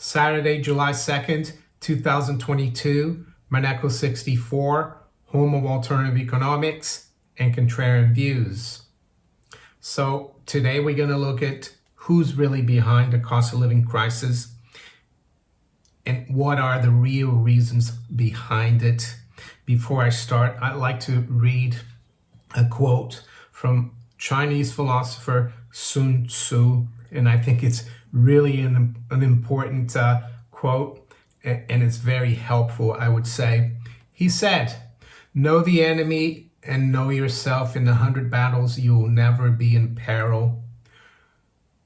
Saturday, July 2nd, 2022, Maneco 64, home of alternative economics and contrarian views. So today we're going to look at who's really behind the cost of living crisis and what are the real reasons behind it. Before I start, I'd like to read a quote from Chinese philosopher Sun Tzu, and I think it's really an important quote, and it's very helpful, I would say. He said, "Know the enemy and know yourself. In 100 battles, you will never be in peril.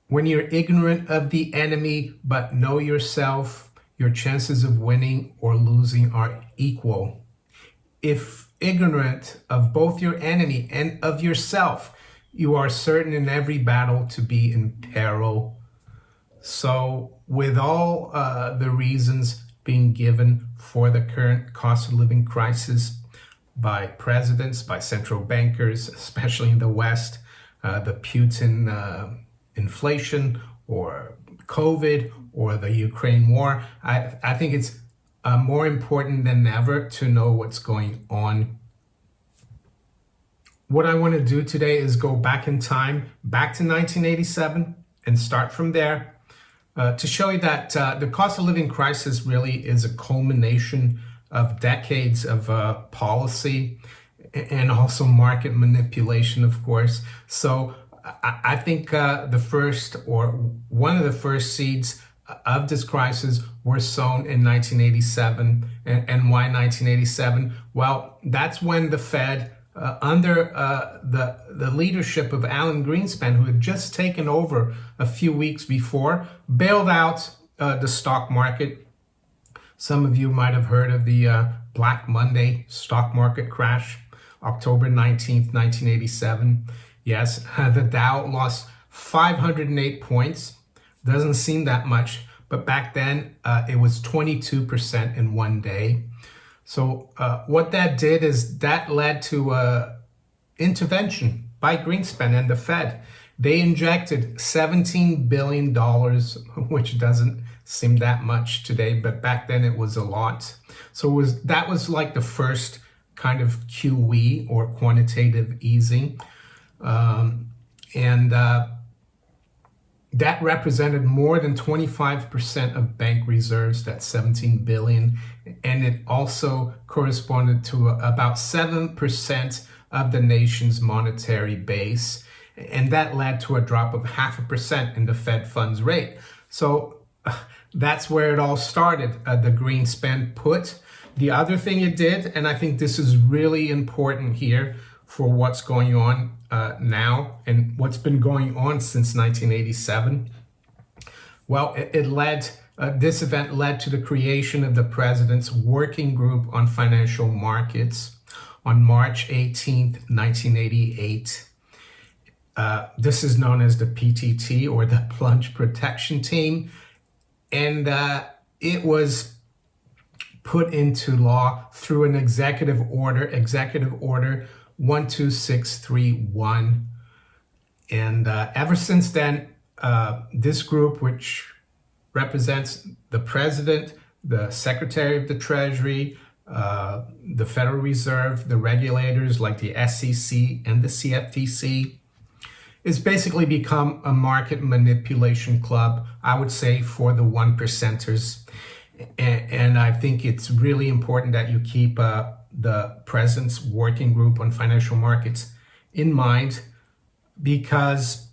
When you're ignorant of the enemy but know yourself, your chances of winning or losing are equal. If ignorant of both your enemy and of yourself, you are certain in every battle to be in peril." So with all the reasons being given for the current cost of living crisis by presidents, by central bankers, especially in the West, the Putin inflation or COVID or the Ukraine war, I think it's more important than ever to know what's going on. What I want to do today is go back in time, back to 1987, and start from there to show you that the cost of living crisis really is a culmination of decades of policy and also market manipulation, of course. So I think the first or one of the first seeds of this crisis were sown in 1987. And why 1987? Well, that's when the Fed, under the leadership of Alan Greenspan, who had just taken over a few weeks before, bailed out the stock market. Some of you might have heard of the Black Monday stock market crash, October 19th, 1987. Yes, the Dow lost 508 points. Doesn't seem that much, but back then it was 22% in one day. So what that did is that led to intervention by Greenspan and the Fed. They injected $17 billion, which doesn't seem that much today, but back then it was a lot. So that was like the first kind of QE or quantitative easing. That represented more than 25% of bank reserves, that's 17 billion. And it also corresponded to about 7% of the nation's monetary base. And that led to a drop of 0.5% in the Fed funds rate. So that's where it all started, the Greenspan put. The other thing it did, and I think this is really important here for what's going on now and what's been going on since 1987. Well, this event led to the creation of the President's Working Group on Financial Markets on March 18th, 1988. This is known as the PTT, or the Plunge Protection Team. And it was put into law through an Executive Order 12631. And ever since then, this group, which represents the President, the Secretary of the Treasury, the Federal Reserve, the regulators like the SEC and the CFTC, is basically become a market manipulation club, I would say, for the one percenters. And I think it's really important that you keep the President's Working Group on Financial Markets in mind, because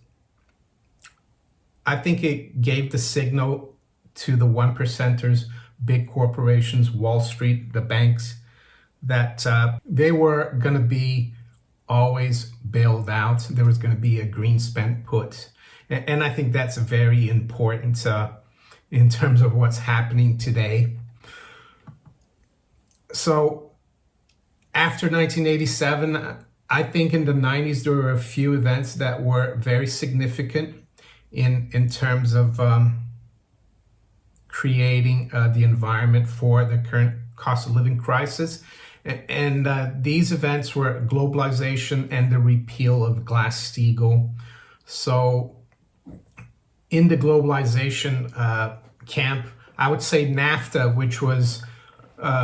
I think it gave the signal to the one percenters, big corporations, Wall Street, the banks, that they were going to be always bailed out. There was going to be a Greenspan put. And I think that's very important in terms of what's happening today. So after 1987, I think in the 90s, there were a few events that were very significant in terms of creating the environment for the current cost of living crisis. And these events were globalization and the repeal of Glass Steagall. So in the globalization camp, I would say NAFTA, which was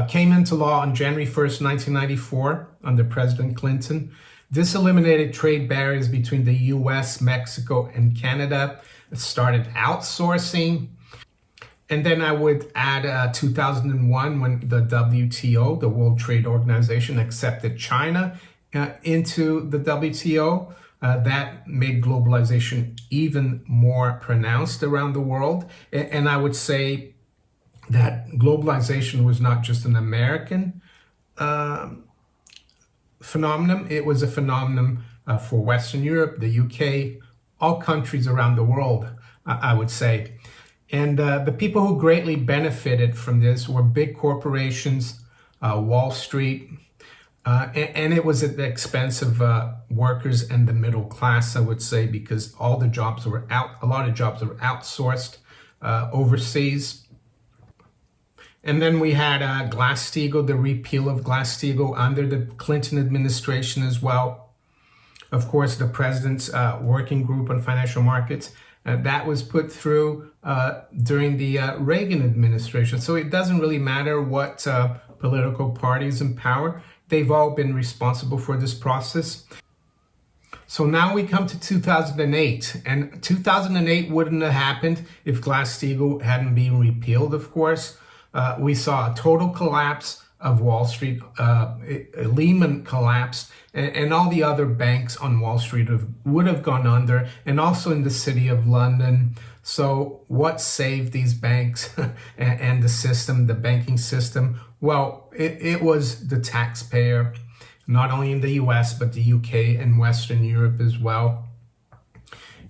came into law on January 1st, 1994 under President Clinton. This eliminated trade barriers between the US, Mexico, and Canada. It started outsourcing. And then I would add 2001 when the WTO, the World Trade Organization, accepted China into the WTO. That made globalization even more pronounced around the world. And I would say that globalization was not just an American phenomenon, it was a phenomenon for Western Europe, the UK, all countries around the world, I would say. And the people who greatly benefited from this were big corporations, Wall Street, and it was at the expense of workers and the middle class, I would say, because a lot of jobs were outsourced overseas. And then we had Glass Steagall, the repeal of Glass Steagall under the Clinton administration as well. Of course, the president's working group on financial markets, that was put through during the Reagan administration. So it doesn't really matter what political parties in power, they've all been responsible for this process. So now we come to 2008, and 2008 wouldn't have happened if Glass Steagall hadn't been repealed, of course. We saw a total collapse of Wall Street. Lehman collapsed, and all the other banks on Wall Street would have gone under, and also in the city of London. So what saved these banks and the system, the banking system? Well, it was the taxpayer, not only in the US, but the UK and Western Europe as well.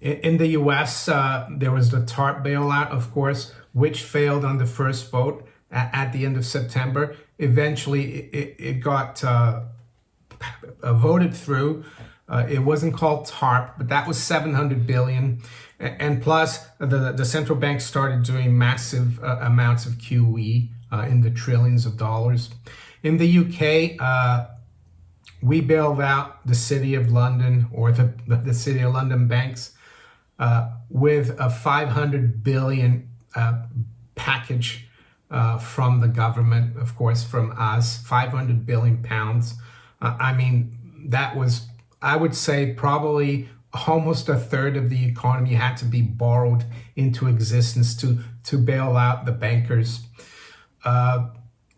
In the US, there was the TARP bailout, of course, which failed on the first vote at the end of September. Eventually, it got voted through. It wasn't called TARP, but that was $700 billion. And plus, the central bank started doing massive amounts of QE in the trillions of dollars. In the UK, we bailed out the City of London, or the City of London banks, with a 500 billion package from the government, of course, from us, 500 billion pounds. I mean, that was, I would say, probably almost a third of the economy had to be borrowed into existence to bail out the bankers.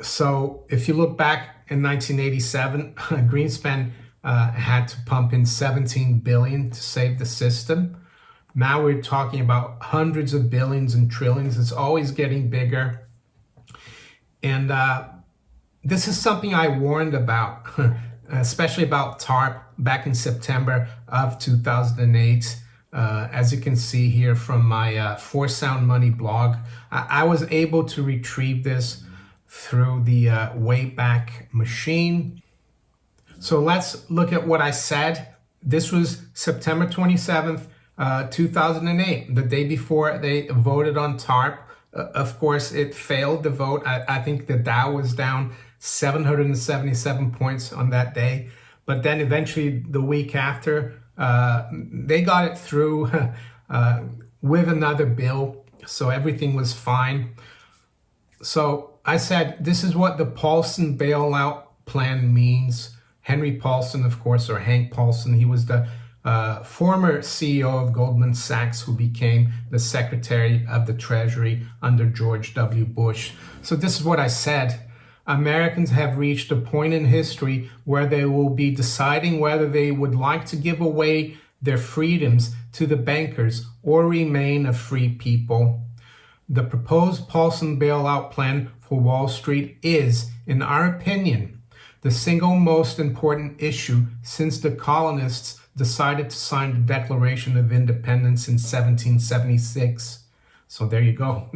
So if you look back in 1987, Greenspan had to pump in 17 billion to save the system. Now we're talking about hundreds of billions and trillions. It's always getting bigger. And this is something I warned about, especially about TARP back in September of 2008. As you can see here from my For Sound Money blog, I was able to retrieve this through the Wayback Machine. So let's look at what I said. This was September 27th, 2008, the day before they voted on TARP. Of course, it failed the vote. I think the Dow was down 777 points on that day. But then eventually the week after, they got it through with another bill. So everything was fine. So I said, this is what the Paulson bailout plan means. Henry Paulson, of course, or Hank Paulson, he was the former CEO of Goldman Sachs, who became the Secretary of the Treasury under George W. Bush. So this is what I said. Americans have reached a point in history where they will be deciding whether they would like to give away their freedoms to the bankers or remain a free people. The proposed Paulson bailout plan for Wall Street is, in our opinion, the single most important issue since the colonists decided to sign the Declaration of Independence in 1776. So there you go.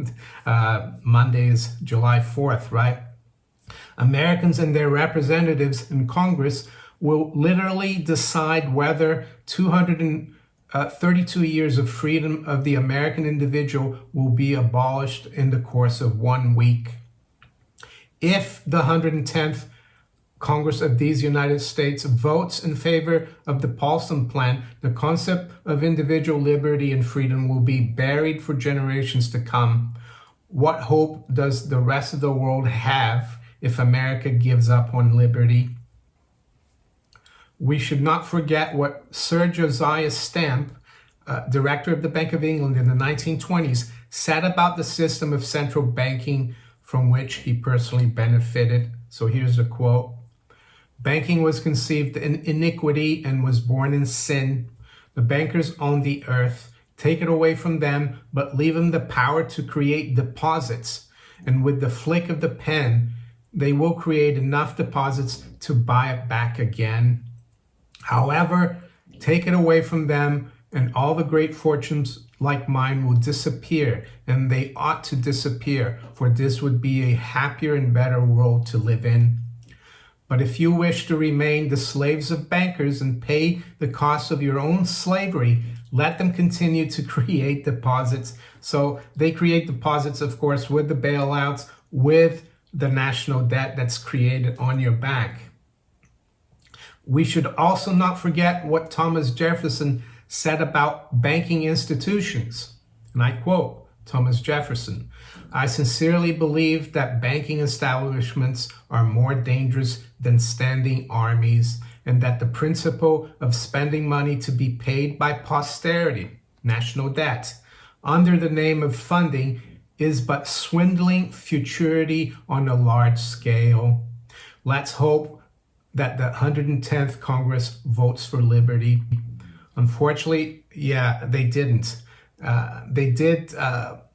Monday is July 4th, right? Americans and their representatives in Congress will literally decide whether 232 years of freedom of the American individual will be abolished in the course of 1 week. If the 110th Congress of these United States votes in favor of the Paulson Plan, the concept of individual liberty and freedom will be buried for generations to come. what hope does the rest of the world have if America gives up on liberty? We should not forget what Sir Josiah Stamp, director of the Bank of England in the 1920s, said about the system of central banking from which he personally benefited. So here's a quote. Banking was conceived in iniquity and was born in sin. The bankers own the earth. Take it away from them, but leave them the power to create deposits. And with the flick of the pen, they will create enough deposits to buy it back again. However, take it away from them, and all the great fortunes like mine will disappear, and they ought to disappear, for this would be a happier and better world to live in. But if you wish to remain the slaves of bankers and pay the cost of your own slavery, let them continue to create deposits. So they create deposits, of course, with the bailouts, with the national debt that's created on your back. We should also not forget what Thomas Jefferson said about banking institutions. And I quote Thomas Jefferson, "I sincerely believe that banking establishments are more dangerous than standing armies, and that the principle of spending money to be paid by posterity, national debt, under the name of funding is but swindling futurity on a large scale. Let's hope that the 110th Congress votes for liberty." Unfortunately, yeah, they didn't. They did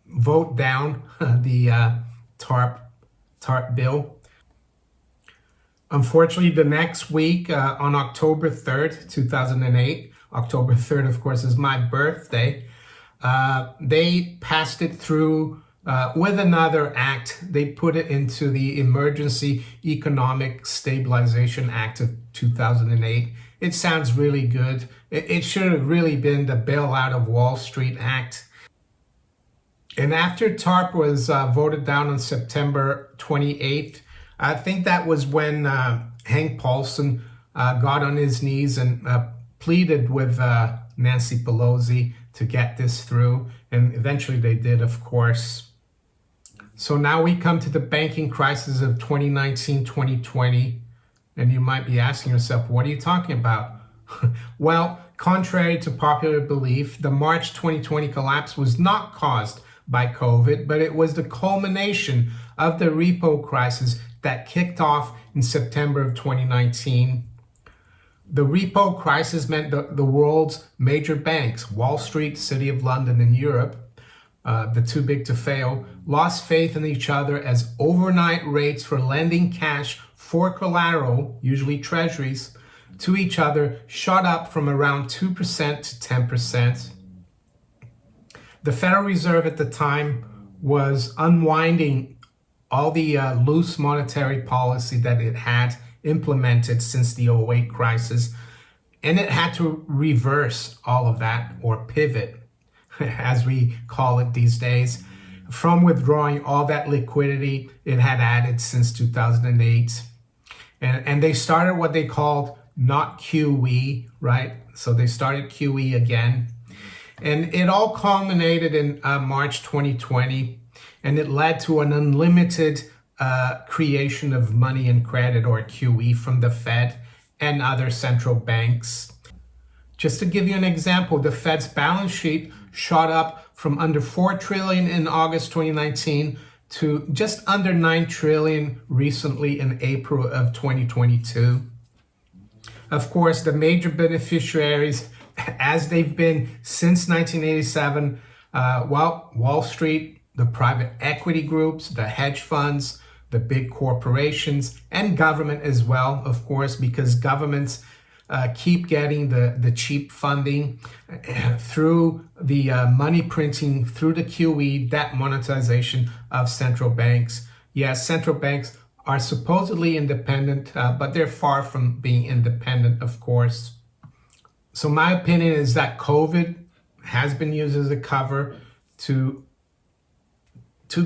vote down the TARP bill. Unfortunately, the next week, on October 3rd, 2008, October 3rd, of course, is my birthday, they passed it through with another act. They put it into the Emergency Economic Stabilization Act of 2008. It sounds really good. It should have really been the Bailout of Wall Street Act. And after TARP was voted down on September 28th, I think that was when Hank Paulson got on his knees and pleaded with Nancy Pelosi to get this through. And eventually they did, of course. So now we come to the banking crisis of 2019-2020. And you might be asking yourself, what are you talking about? Well, contrary to popular belief, the March 2020 collapse was not caused by COVID, but it was the culmination of the repo crisis that kicked off in September of 2019. The repo crisis meant the world's major banks, Wall Street, City of London, and Europe, the too big to fail, lost faith in each other as overnight rates for lending cash for collateral, usually treasuries, to each other shot up from around 2% to 10%. The Federal Reserve at the time was unwinding all the loose monetary policy that it had implemented since the '08 crisis, and it had to reverse all of that, or pivot, as we call it these days, from withdrawing all that liquidity it had added since 2008. And they started what they called not QE, right? So they started QE again. And it all culminated in March 2020, and it led to an unlimited creation of money and credit, or QE, from the Fed and other central banks. Just to give you an example, the Fed's balance sheet shot up from under 4 trillion in August 2019 to just under 9 trillion recently in April of 2022. Of course, the major beneficiaries, as they've been since 1987, Wall Street, the private equity groups, the hedge funds, the big corporations, and government as well, of course, because governments keep getting the cheap funding through the money printing, through the QE, debt monetization of central banks. Yes, central banks are supposedly independent, but they're far from being independent, of course. So my opinion is that COVID has been used as a cover to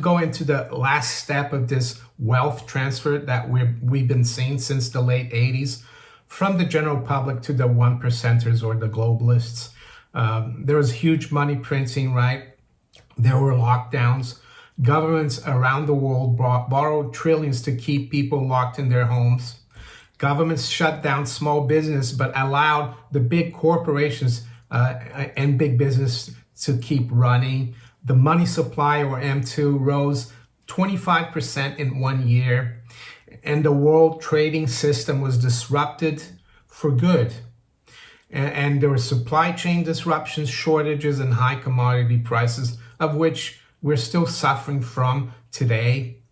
go into the last step of this wealth transfer that we've been seeing since the late 80s, from the general public to the 1%ers or the globalists. There was huge money printing, right? There were lockdowns. Governments around the world borrowed trillions to keep people locked in their homes. Governments shut down small business but allowed the big corporations and big business to keep running. The money supply, or M2, rose 25% in 1 year, and the world trading system was disrupted for good. And there were supply chain disruptions, shortages, and high commodity prices, of which we're still suffering from today.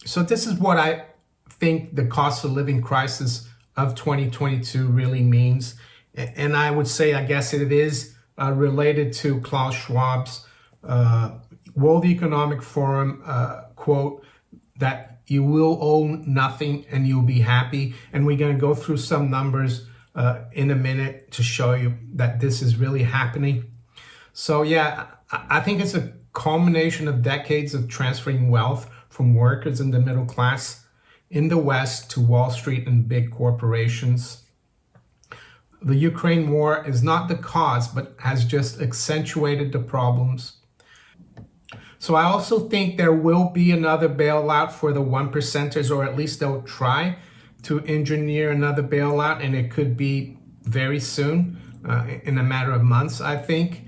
So this is what I think the cost of living crisis of 2022 really means. And I would say, I guess it is related to Klaus Schwab's World Economic Forum quote that you will own nothing and you'll be happy. And we're going to go through some numbers in a minute to show you that this is really happening. So yeah, I think it's a culmination of decades of transferring wealth from workers in the middle class in the West to Wall Street and big corporations. The Ukraine war is not the cause, but has just accentuated the problems. So I also think there will be another bailout for the 1%ers, or at least they'll try to engineer another bailout, and it could be very soon, in a matter of months, I think.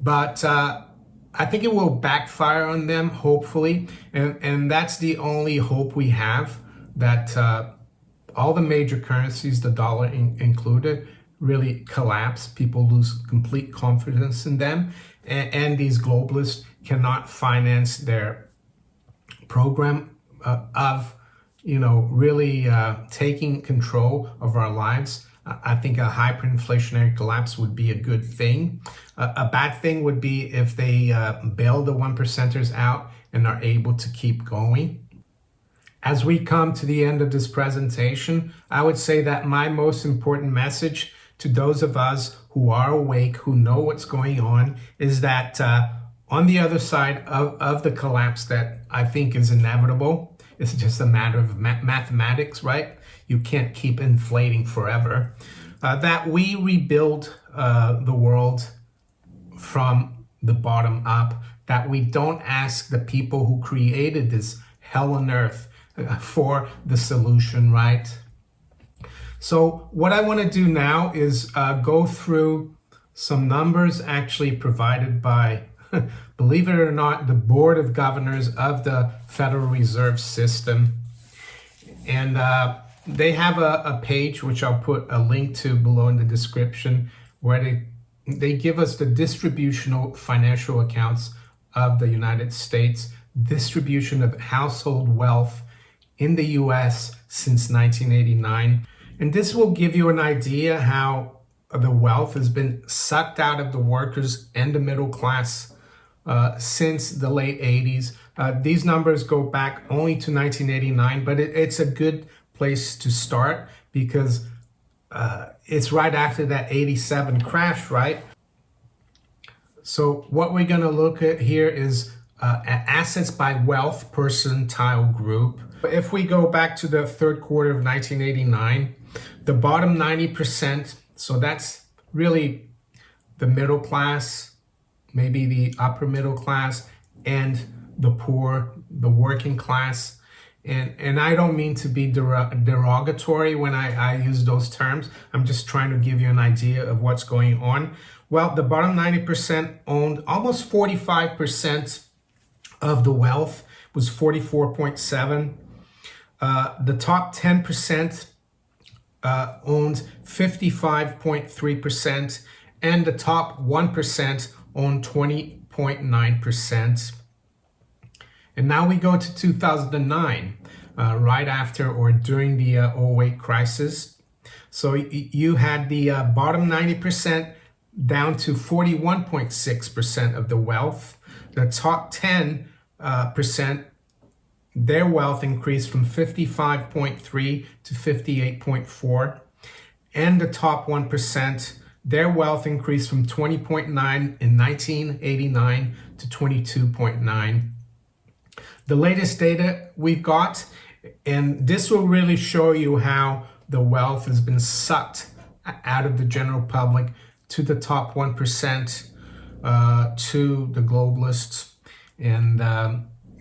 But I think it will backfire on them, hopefully, and that's the only hope we have, that all the major currencies, the dollar included, really collapse. People lose complete confidence in them, and these globalists cannot finance their program of really taking control of our lives. I think a hyperinflationary collapse would be a good thing. A bad thing would be if they bail the 1%ers out and are able to keep going. As we come to the end of this presentation, I would say that my most important message to those of us who are awake, who know what's going on, is that on the other side of the collapse that I think is inevitable, it's just a matter of mathematics, right? You can't keep inflating forever. That we rebuild the world from the bottom up, that we don't ask the people who created this hell on earth for the solution, right? So what I want to do now is go through some numbers actually provided by, believe it or not, the Board of Governors of the Federal Reserve System. And they have a page, which I'll put a link to below in the description, where they give us the distributional financial accounts of the United States, distribution of household wealth in the US since 1989. And this will give you an idea how the wealth has been sucked out of the workers and the middle class since the late 80s. These numbers go back only to 1989, but it's a good place to start because it's right after that 87 crash, right? So what we're going to look at here is assets by wealth percentile group. If we go back to the third quarter of 1989, the bottom 90%, so that's really the middle class, maybe the upper middle class, and the poor, the working class. And I don't mean to be derogatory when I use those terms. I'm just trying to give you an idea of what's going on. Well, the bottom 90% owned almost 45% of the wealth, was 44.7. The top 10% owned 55.3%, and the top 1% owned 20.9%. And now we go to 2009, right after or during the 08 crisis. So you had the bottom 90% down to 41.6% of the wealth. The top 10%, their wealth increased from 55.3 to 58.4. And the top 1%, their wealth increased from 20.9 in 1989 to 22.9. The latest data we've got, and this will really show you how the wealth has been sucked out of the general public to the top 1%, to the globalists. And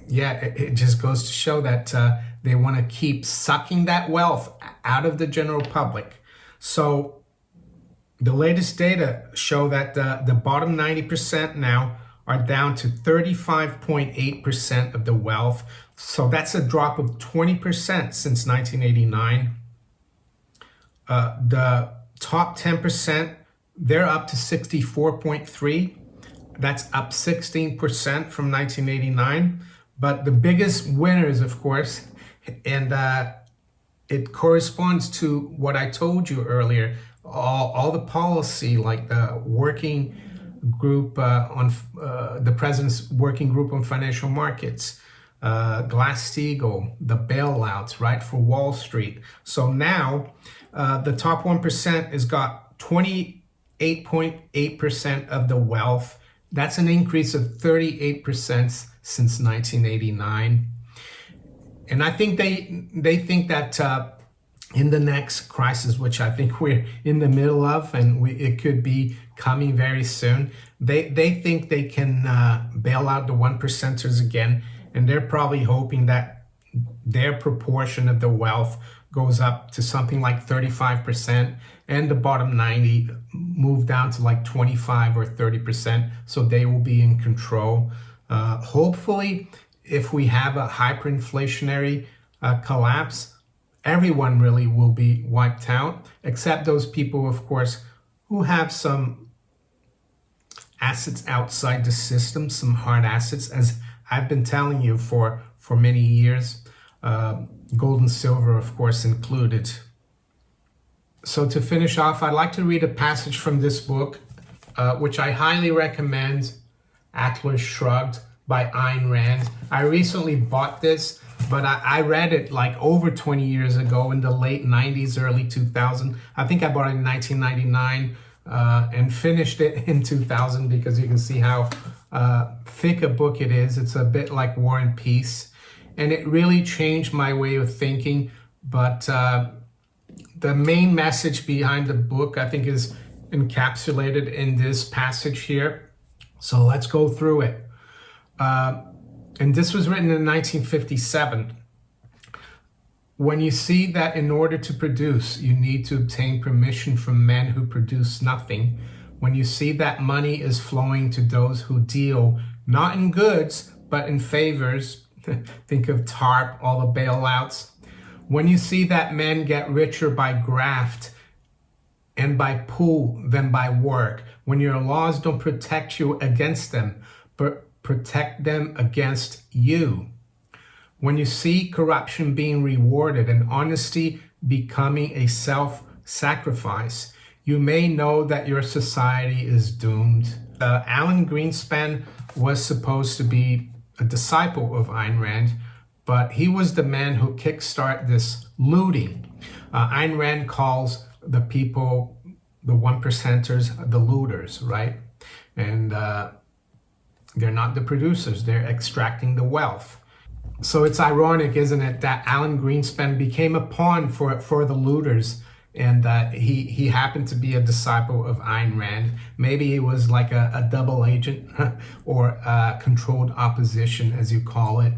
yeah, it just goes to show that they want to keep sucking that wealth out of the general public. So the latest data show that the bottom 90% now are down to 35.8% of the wealth. So that's a drop of 20% since 1989. The top 10%, they're up to 64.3. That's up 16% from 1989. But the biggest winners, of course, and it corresponds to what I told you earlier, all the policy, like the working group on the president's working group on financial markets, Glass Steagall, the bailouts, right, for Wall Street. So now the top 1% has got 28.8% of the wealth. That's an increase of 38% since 1989. And I think they think that in the next crisis, which I think we're in the middle of, and it could be coming very soon, they think they can bail out the 1%ers again, and they're probably hoping that their proportion of the wealth goes up to something like 35%, and the bottom 90 move down to like 25 or 30%, so they will be in control. Hopefully, if we have a hyperinflationary collapse, everyone really will be wiped out, except those people, of course, who have some assets outside the system, some hard assets, as I've been telling you for many years, gold and silver, of course, included. So to finish off, I'd like to read a passage from this book, which I highly recommend, Atlas Shrugged by Ayn Rand. I recently bought this, but I read it like over 20 years ago in the late 90s, early 2000. I think I bought it in 1999 and finished it in 2000, because you can see how thick a book it is. It's a bit like War and Peace, and it really changed my way of thinking. But the main message behind the book, I think, is encapsulated in this passage here. So let's go through it. And this was written in 1957. When you see that in order to produce, you need to obtain permission from men who produce nothing, when you see that money is flowing to those who deal not in goods, but in favors, think of TARP, all the bailouts, when you see that men get richer by graft and by pull than by work, when your laws don't protect you against them, but protect them against you, when you see corruption being rewarded and honesty becoming a self-sacrifice, you may know that your society is doomed. Alan Greenspan was supposed to be a disciple of Ayn Rand, but he was the man who kickstarted this looting. Ayn Rand calls the people, the 1%ers, the looters, right? And they're not the producers, they're extracting the wealth. So it's ironic, isn't it, that Alan Greenspan became a pawn for the looters, and he happened to be a disciple of Ayn Rand. Maybe he was like a double agent or controlled opposition, as you call it.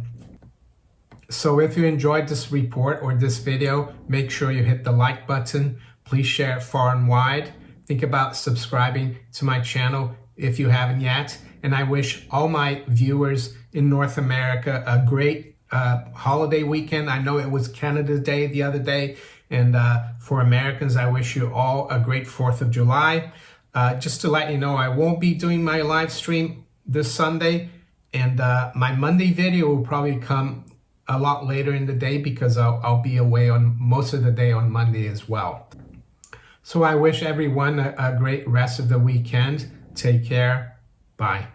So if you enjoyed this report or this video, make sure you hit the like button. Please share it far and wide. Think about subscribing to my channel if you haven't yet. And I wish all my viewers in North America a great holiday weekend. I know it was Canada Day the other day. And for Americans, I wish you all a great 4th of July. Just to let you know, I won't be doing my live stream this Sunday. And my Monday video will probably come a lot later in the day, because I'll be away on most of the day on Monday as well. So I wish everyone a great rest of the weekend. Take care. Bye.